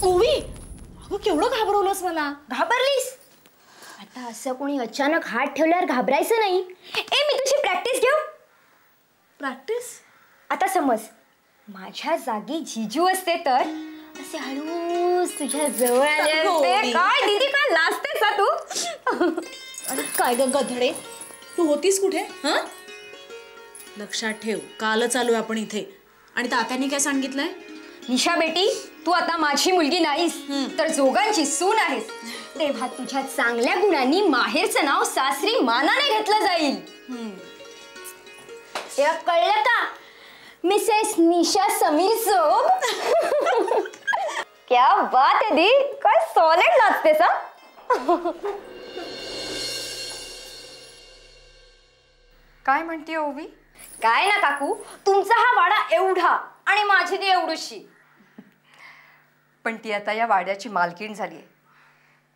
ओवी, अगं केवढं घाबरवलंस मला. घाबरलीस? आता असं कोणी अचानक हात ठेवल्यावर घाबरायचं नाही. मी तुझी प्रॅक्टिस घेऊ. प्रॅक्टिस? आता समज माझ्या जागी जिजू असते तर असे हळूच तुझ्या जवळ आले असते. काय दीदी काय लाजतेस तू? अरे काय ग गधडे, तू होतीस कुठे? हा, लक्षात ठेव, कालच आलोय आपण इथे. आणि तात्यांनी काय सांगितलंय? निशा बेटी, तू आता माझी मुलगी नाहीस तर जोगांची सून आहेस. तेव्हा तुझ्या चांगल्या गुणांनी माहेरचं नाव सासरी मानाने घेतलं जाईल. तेव्हा कळलं का मिसेस निशा समीर सोब? क्या बात है दी, काय सॉलिड लागतेस. काय म्हणते ओवी? काय ना काकू, तुमचा हा वाडा एवढा आणि माझी ती एवढीशी. पण ती आता या वाड्याची मालकीण झालीये,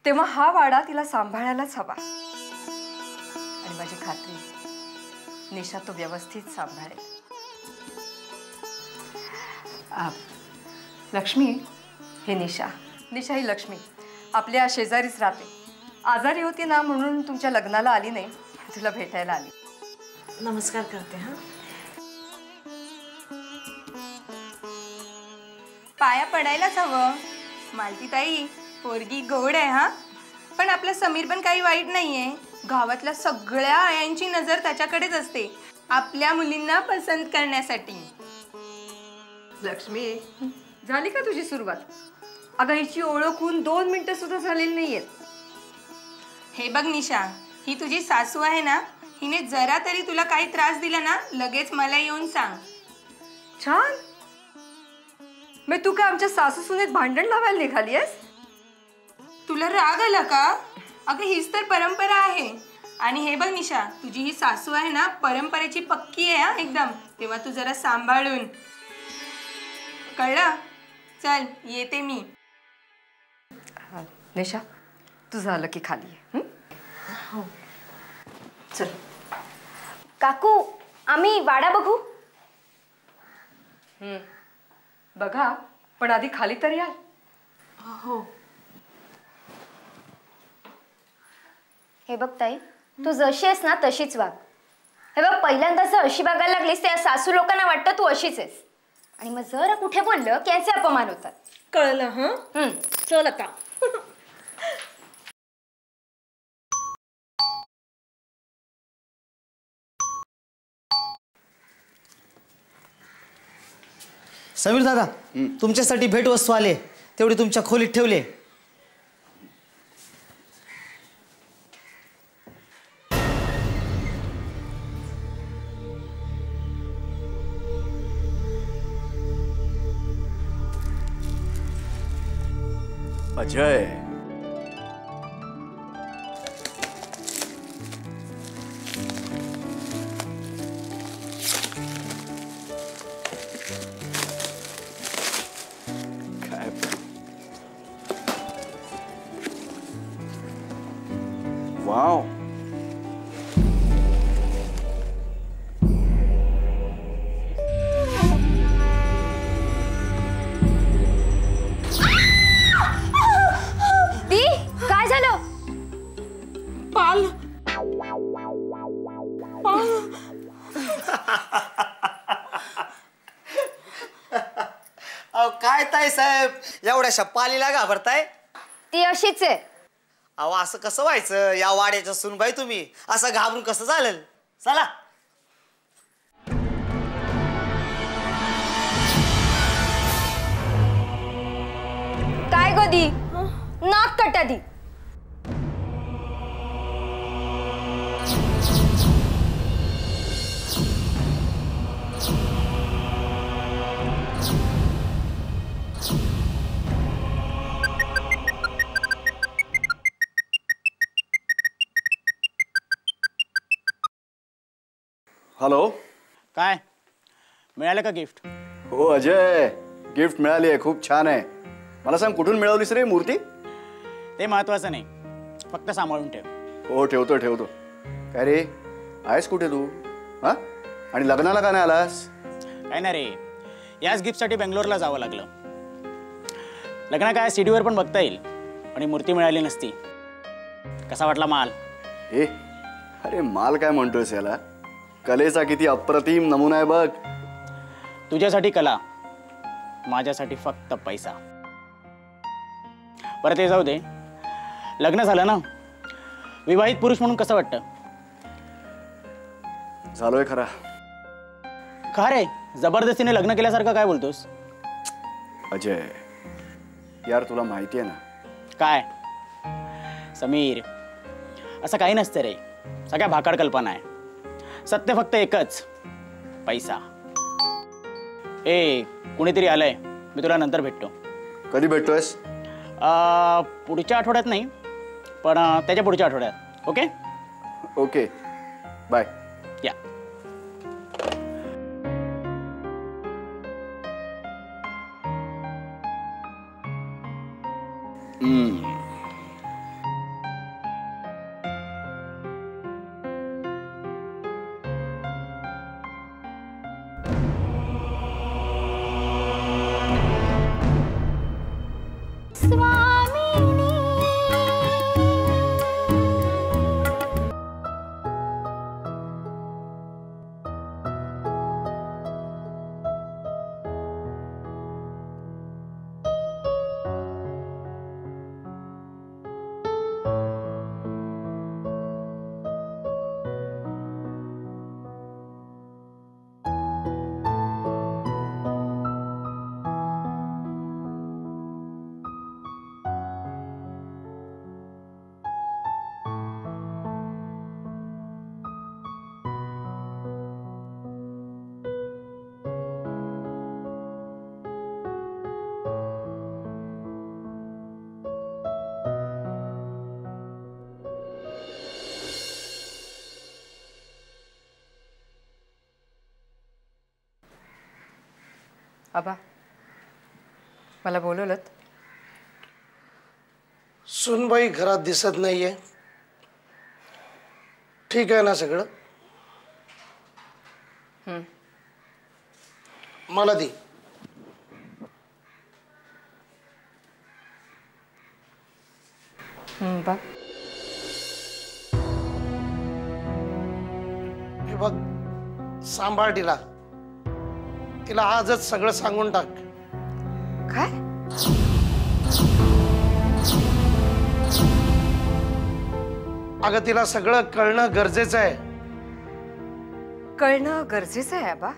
तेव्हा हा वाडा तिला सांभाळायलाच हवा. आणि माझी खात्री निशा तो व्यवस्थित सांभाळेल. लक्ष्मी, हे निशा ही लक्ष्मी आपल्या शेजारीच राहते. आजारी होती ना म्हणून तुमच्या लग्नाला आली नाही, तुला भेटायला आली. नमस्कार करते. हा, पाया पडायलाच हवं. मालतीताई, पोरगी गोड आहे. हा, पण आपला समीर पण काही वाईट नाहीये. गावातल्या सगळ्या आयांची नजर त्याच्याकडेच असते आपल्या मुलींना पसंत करण्यासाठी. लक्ष्मी, झाली का तुझी सुरुवात? अगं, हिची ओळख होऊन 2 मिनिटं सुद्धा झालेली नाहीयेत. हे बघ निशा, ही तुझी सासू आहे ना, हिने जरा तरी तुला काही त्रास दिला ना लगेच मला येऊन सांग. छान. मग तू काय आमच्या सासू सुनेत भांडण लावायला निघाली आहेस? तुला राग आला का? अगं हीच तर परंपरा आहे. आणि हे बघ निशा, तुझी ही सासू आहे ना परंपरेची पक्की आहे हा एकदम. तेव्हा तू जरा सांभाळून. कळलं? चल येते मी. निशा तुझं आलं की खाली आहे. हो चल. काकू आम्ही वाडा बघू. बघा पण आधी खाली तर या. हो. हे बघ ताई, तू जशी आहेस ना तशीच वाग. हे बघ पहिल्यांदा जर अशी वागायला लागलीस त्या सासू लोकांना वाटतं तू अशीच आहेस. आणि मग जरा कुठे बोललं की यांचे अपमान होतात. कळलं. हं. चल आता. समीर दादा, तुमच्यासाठी भेटवस्तू आले, तेवढी तुमच्या खोलीत ठेवले. अजय, काय वाव. दी काय झालं? पाल. अहो काय ताई साहेब, एवढ्याशा पालीला घाबरताय? ती अशीच आहे. अहो असं कसं व्हायचं, या वाड्याच्या सुनबाई तुम्ही असं घाबरून कसं चालेल. चला. काय ग दी, नाक कटा दी. हॅलो. काय मिळालं का गिफ्ट? हो अजय, गिफ्ट मिळाली आहे. खूप छान आहे. मला सांग कुठून मिळवलीस रे मूर्ती? ते महत्वाचं नाही, फक्त सांभाळून ठेव. हो ठेवतो ठेवतो. काय रे आहेस कुठे तू? हा आणि लग्नाला का नाही आलास? काय ना रे, याच गिफ्टसाठी बेंगलोरला जावं लागलं. लग्न काय सीडीवर पण बघता येईल, आणि मूर्ती मिळाली नसती. कसा वाटला माल? ए अरे माल काय म्हणतोयस याला? कलेचा किती अप्रतिम नमुना आहे बघ. तुझ्यासाठी कला, माझ्यासाठी फक्त पैसा. बरं ते जाऊ दे, लग्न झालं ना, विवाहित पुरुष म्हणून कसं वाटतं? झालोय खरा. का रे, जबरदस्तीने लग्न केल्यासारखं काय बोलतोस? अजय यार तुला माहिती आहे ना. काय समीर, असं काही नसतं रे, सगळ्या भाकाड कल्पना आहे. सत्य फक्त एकच, पैसा. ए कुणीतरी आलंय, मी तुला नंतर भेटतो. कधी भेटतोयस? पुढच्या आठवड्यात नाही, पण त्याच्या पुढच्या आठवड्यात. Okay okay bye. या. आबा मला बोलवलं? सुनबाई घरात दिसत नाहीये. ठीक आहे ना सगळं? मला दे. बा हे बघ, सांभाळ तिला. तिला आजच सगळं सांगून टाक. काय? अगं तिला सगळं कळणं गरजेचं आहे. कळणं गरजेचं आहे आबा.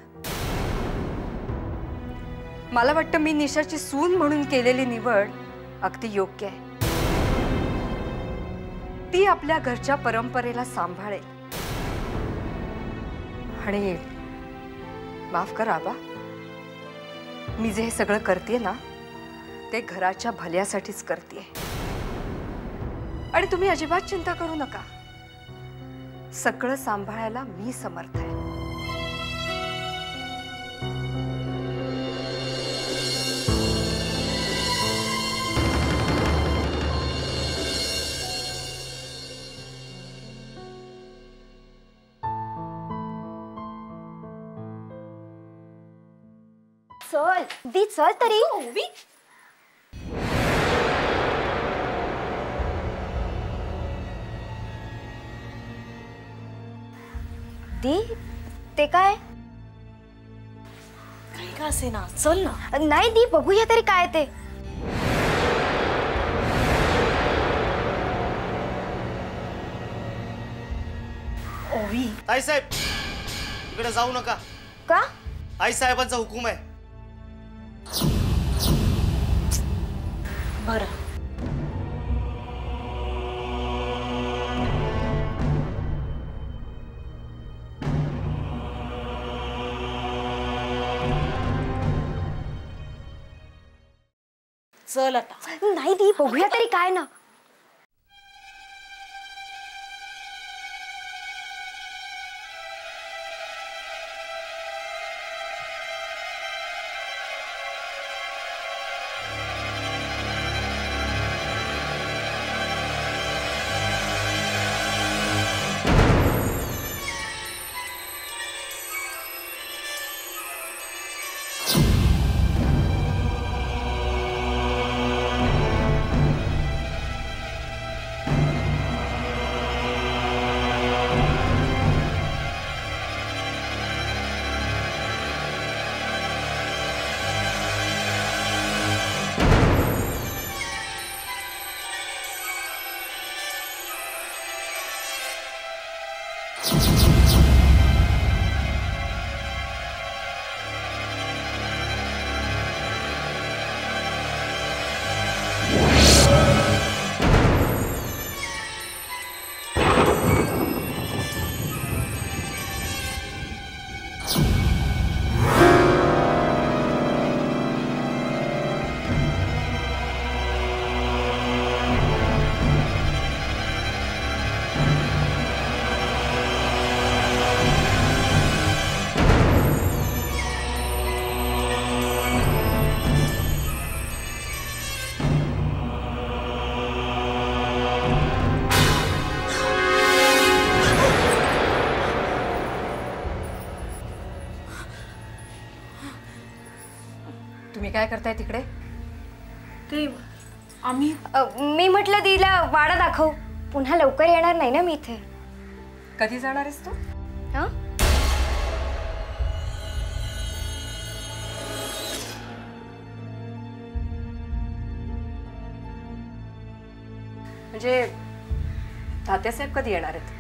मला वाटतं मी निशाची सून म्हणून केलेली निवड अगदी योग्य आहे. ती आपल्या घरच्या परंपरेला सांभाळेल. आणि माफ करा आबा, मी जे हे सगळं करते ना ते घराच्या भल्यासाठीच करते. आणि तुम्ही अजिबात चिंता करू नका. सगळं सांभाळायला मी समर्थ आहे. चल दी, चल तरी. दी, ते काय? काही का असे ना, चल ना. नाही दी, बघूया तरी काय ते. ओवी, आई साहेब इकडे जाऊ नका. का? आई साहेबांचा हुकूम आहे. बरं. चल आता. नाही दी, बघूया तरी काय ना. तुम्ही काय करताय तिकडे? ते आम्ही मी म्हटलं दीला वाडा दाखव. पुन्हा लवकर येणार नाही ना मी इथे. कधी जाणार आहेस तू? हं? म्हणजे तात्यासाहेब कधी येणार आहेत?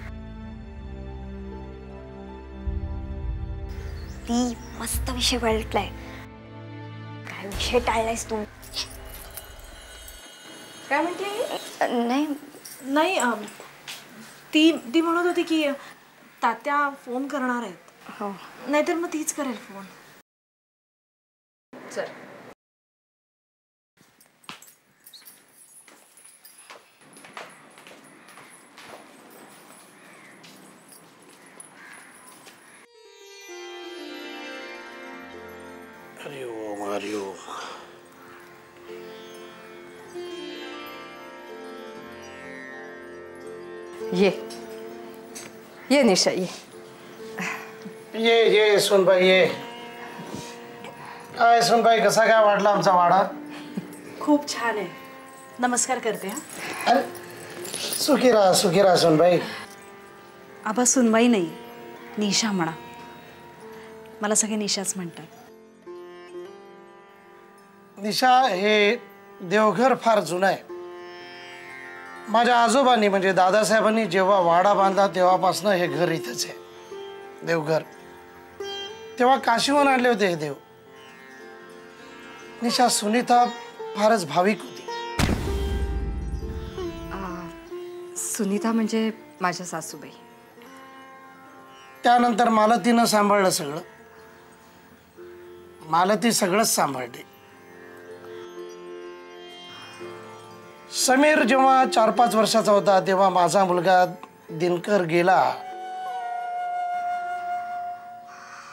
ती मस्त विषय वळटलाय. काय विषय टाळलायस तू? काय म्हणते? नाही नाही ती म्हणत होती की तात्या फोन करणार आहेत. हो. नाहीतर मग तीच करेल फोन. चल. हरि ओम हरिओम. ये ये निशा ये. ये सुनबाई ये. काय सुनबाई, कसा काय वाटला आमचा वाडा? खूप छान आहे. नमस्कार करते हा. अरे सुखी राहा सुनबाई. आबा सुनबाई नाही, निशा म्हणा. मला सगळे निशाच म्हणतात. निशा, हे देवघर फार जुनं आहे. माझ्या आजोबांनी म्हणजे दादासाहेबांनी जेव्हा वाडा बांधला तेव्हापासून हे घर इथंच आहे, देवघर. तेव्हा काशीहून आणले होते हे देव. निशा, सुनीता फारच भाविक होती. सुनीता म्हणजे माझ्या सासूबाई. त्यानंतर मालतीनं सांभाळलं सगळं. मालती सगळंच सांभाळते. समीर जेव्हा 4-5 वर्षाचा होता तेव्हा माझा मुलगा दिनकर गेला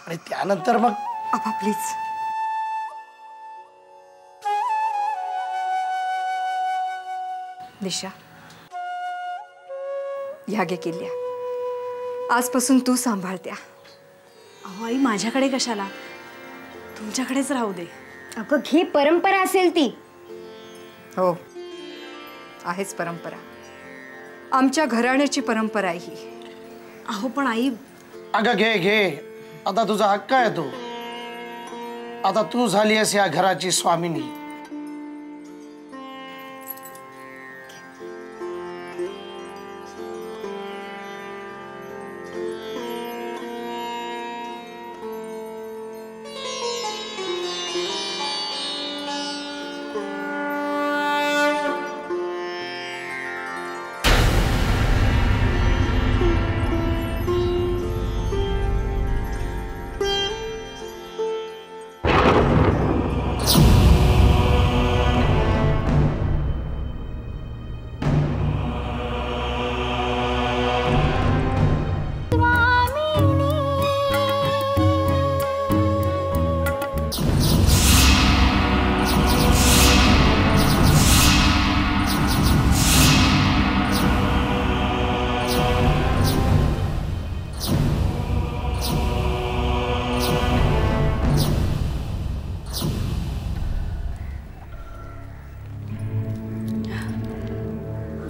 आणि त्यानंतर मग आबा प्लीज. निशा, ह्या गे किल्ल्या आजपासून तू सांभाळत्या. अहो आई, माझ्याकडे कशाला, तुमच्याकडेच राहू दे. अगं घे, परंपरा असेल ती. हो, आहेच परंपरा. आमच्या घराण्याची परंपरा आहे ही. अहो पण आई, अगं घे, आता तुझा हक्क आहे तो. आता तू झाली आहेस या घराची स्वामिनी.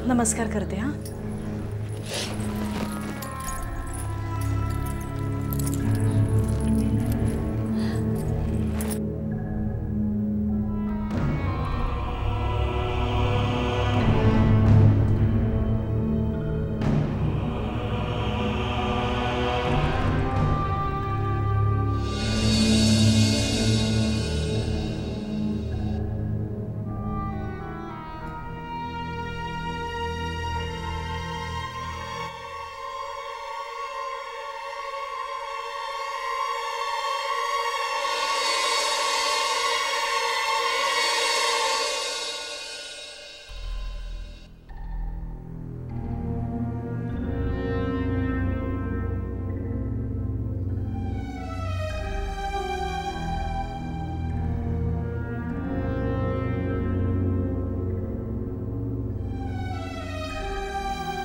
नमस्कार करते हा.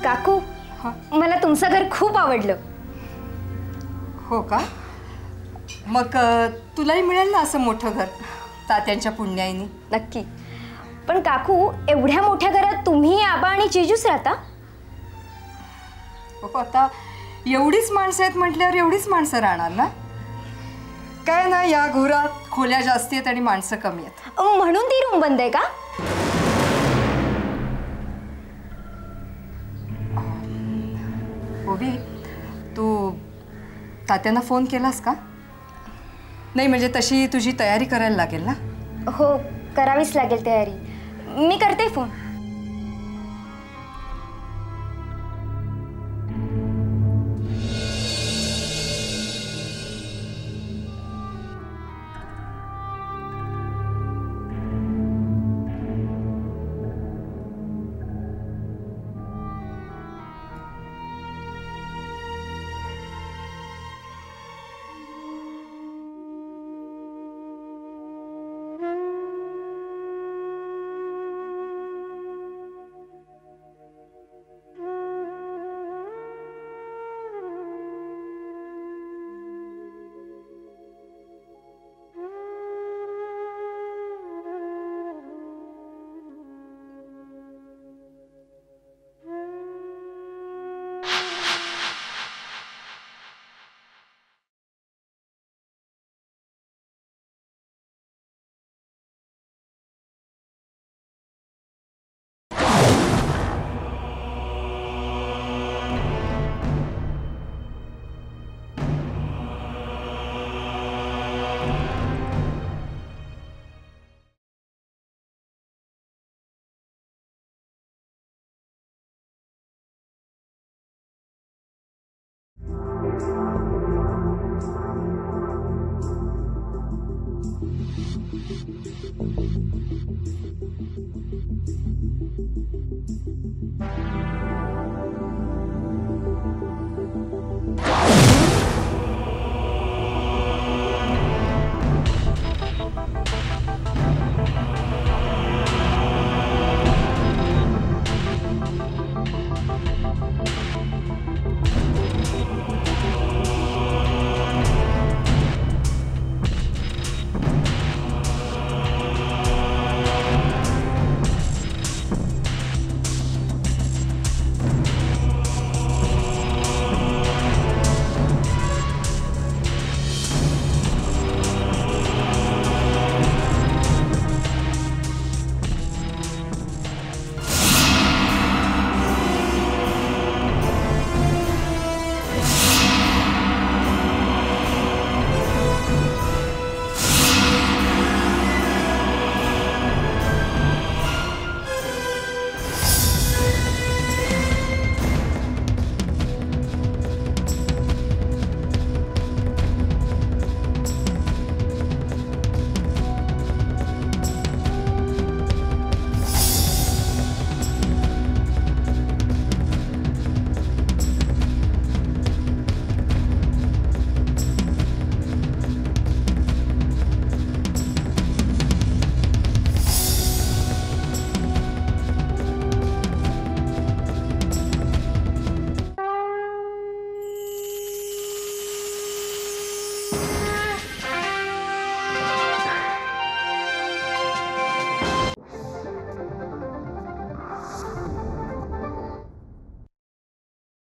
काकू, मला तुमचं घर खूप आवडलं. हो का? मग तुलाही मिळेल ना असं मोठं घर तात्यांच्या पुण्याईनी. नक्की. पण काकू, एवढ्या मोठ्या घरात तुम्ही, आबा आणि जिजूच राहता? हो, आता एवढीच माणसं आहेत म्हटल्यावर एवढीच माणसं राहणार ना. काय ना, या घरात खोल्या जास्ती आहेत आणि माणसं कमी आहेत. म्हणून ती रूम बंद आहे का? ओबी, तू तात्यांना फोन केलास का? नाही म्हणजे तशी तुझी तयारी करायला लागेल ना. हो, करावीच लागेल तयारी. मी करते फोन.